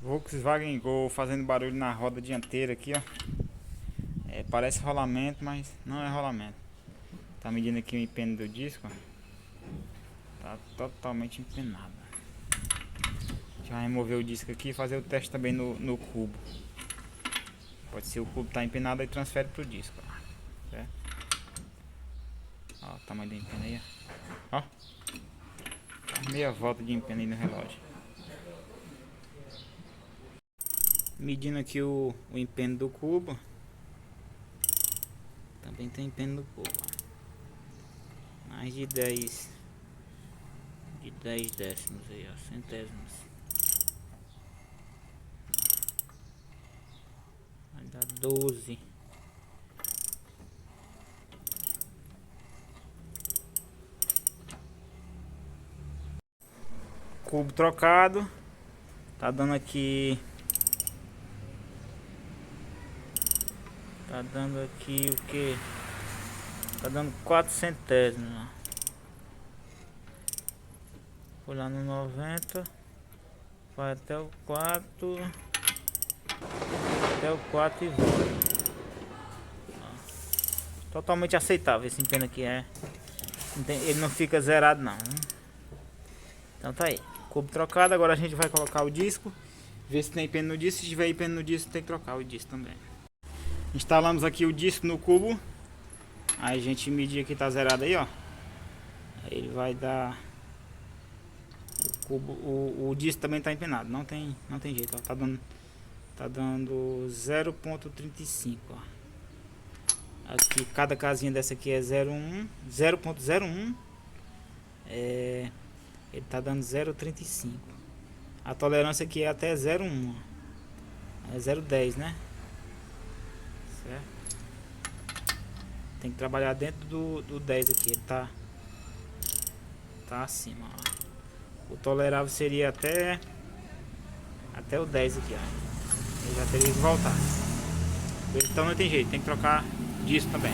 Volkswagen Gol fazendo barulho na roda dianteira aqui, ó. Parece rolamento, mas não é rolamento. Tá medindo aqui o empenho do disco, ó. Tá totalmente empenado. Deixa eu remover o disco aqui e fazer o teste também no cubo. Pode ser o cubo tá empenado e transfere pro disco, ó. Certo? Ó o tamanho do empenho aí, ó. Ó. Meia volta de empenho aí no relógio. Medindo aqui o empenho do cubo. Também tem empenho do cubo, ó. Mais de 10 décimos aí, ó, centésimos. Vai dar 12. Cubo trocado. Tá dando aqui. Tá dando aqui o que? Tá dando 4 centésimos, ó. Vou lá no 90. Vai até o 4. Até o 4 e volta. Totalmente aceitável esse empenho aqui, ele não fica zerado não. Então tá aí, cubo trocado. Agora a gente vai colocar o disco, ver se tem empenho no disco. Se tiver empenho no disco, tem que trocar o disco também. Instalamos aqui o disco no cubo. Aí a gente medir aqui, tá zerado aí, ó. Aí ele vai dar o cubo, o disco também tá empenado, não tem jeito, ó. Tá dando 0,35, ó. Aqui cada casinha dessa aqui é 0,01. Ele tá dando 0,35. A tolerância aqui é até 0,1. É 0,10, né? Certo? Tem que trabalhar dentro do 10 aqui. Ele tá acima, ó. O tolerável seria até o 10 aqui, ó. Ele já teria que voltar. Então não tem jeito, tem que trocar disso também.